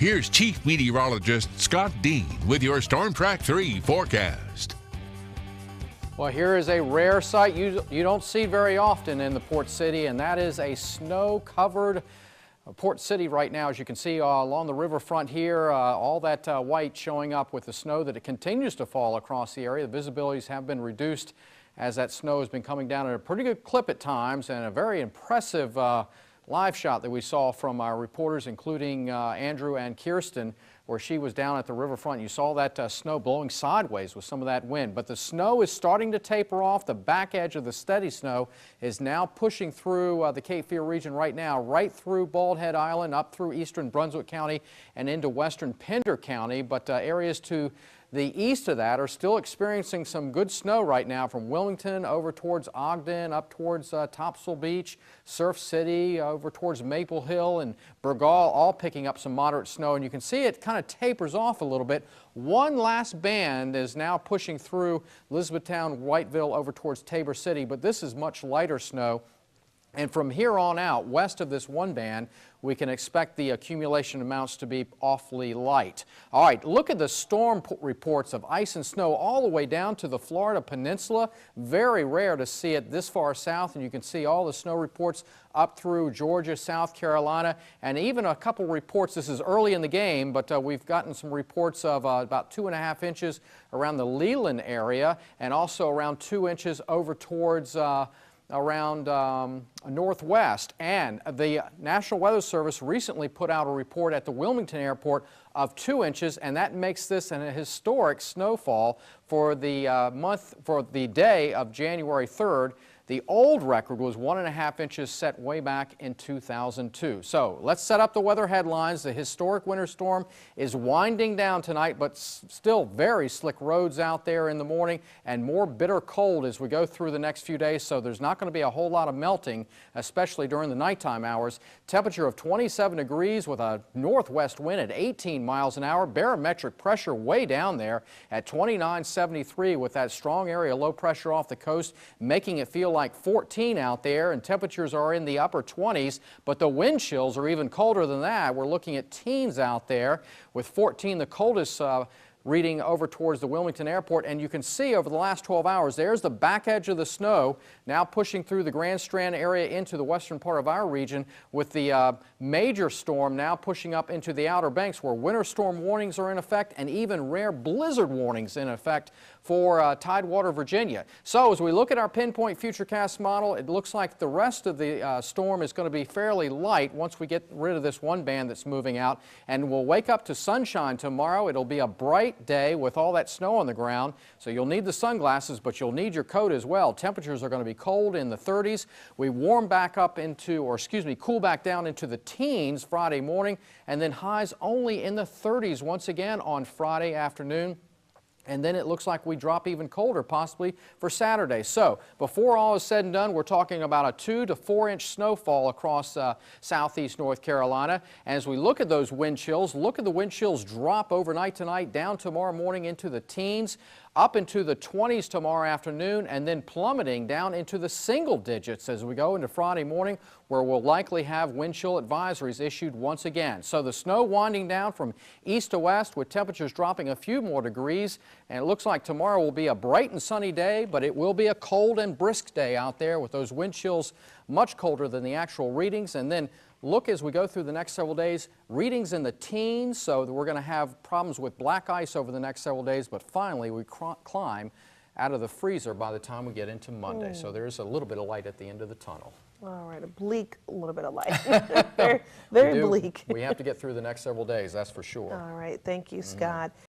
here's Chief Meteorologist Scott Dean with your Storm Track 3 forecast. Well, here is a rare sight you don't see very often in the Port City, and that is a snow-covered Port City right now. As you can see along the riverfront here, all that white showing up with the snow that it continues to fall across the area. The visibilities have been reduced as that snow has been coming down at a pretty good clip at times, and a very impressive live shot that we saw from our reporters, including Andrew and Kirsten, where she was down at the riverfront. You saw that snow blowing sideways with some of that wind, but the snow is starting to taper off. The back edge of the steady snow is now pushing through the Cape Fear region right now, right through Bald Head Island, up through eastern Brunswick County and into western Pender County, but areas to the east of that are still experiencing some good snow right now, from Wilmington over towards Ogden, up towards Topsail Beach, Surf City, over towards Maple Hill and Burgaw, all picking up some moderate snow. And you can see it kind of tapers off a little bit. One last band is now pushing through Elizabethtown, Whiteville, over towards Tabor City, but this is much lighter snow. And from here on out, west of this one band, we can expect the accumulation amounts to be awfully light. All right, look at the storm reports of ice and snow all the way down to the Florida Peninsula. Very rare to see it this far south, and you can see all the snow reports up through Georgia, South Carolina, and even a couple reports. This is early in the game, but we've gotten some reports of about 2.5 inches around the Leland area, and also around 2 inches over towards around northwest. And the National Weather Service recently put out a report at the Wilmington Airport of 2 inches, and that makes this a historic snowfall for the day of January 3rd. The old record was 1.5 inches set way back in 2002. So let's set up the weather headlines. The historic winter storm is winding down tonight, but still very slick roads out there in the morning, and more bitter cold as we go through the next few days. So there's not going to be a whole lot of melting, especially during the nighttime hours. Temperature of 27 degrees with a northwest wind at 18 miles an hour. Barometric pressure way down there at 2973, with that strong area low pressure off the coast, making it feel like 14 out there, and temperatures are in the upper 20s, but the wind chills are even colder than that. We're looking at teens out there, with 14 the coldest reading over towards the Wilmington Airport. And you can see over the last 12 hours, there's the back edge of the snow now pushing through the Grand Strand area into the western part of our region, with the major storm now pushing up into the Outer Banks, where winter storm warnings are in effect and even rare blizzard warnings in effect for Tidewater, Virginia. So as we look at our pinpoint futurecast model, it looks like the rest of the storm is going to be fairly light once we get rid of this one band that's moving out, and we'll wake up to sunshine tomorrow. It'll be a bright day with all that snow on the ground, so you'll need the sunglasses, but you'll need your coat as well. Temperatures are going to be cold in the 30s. We warm back up into, or excuse me, cool back down into the teens Friday morning, and then highs only in the 30s once again on Friday afternoon. And then it looks like we drop even colder possibly for Saturday. So before all is said and done, we're talking about a 2 to 4 inch snowfall across southeast North Carolina. And as we look at those wind chills, look at the wind chills drop overnight tonight, down tomorrow morning into the teens, up into the 20s tomorrow afternoon, and then plummeting down into the single digits as we go into Friday morning, where we'll likely have wind chill advisories issued once again. So the snow winding down from east to west, with temperatures dropping a few more degrees. And it looks like tomorrow will be a bright and sunny day, but it will be a cold and brisk day out there, with those wind chills much colder than the actual readings. And then look, as we go through the next several days, readings in the teens, so that we're going to have problems with black ice over the next several days, but finally we climb out of the freezer by the time we get into Monday. So there's a little bit of light at the end of the tunnel. All right, a bleak little bit of light. very bleak. We have to get through the next several days, that's for sure. All right, thank you, Scott.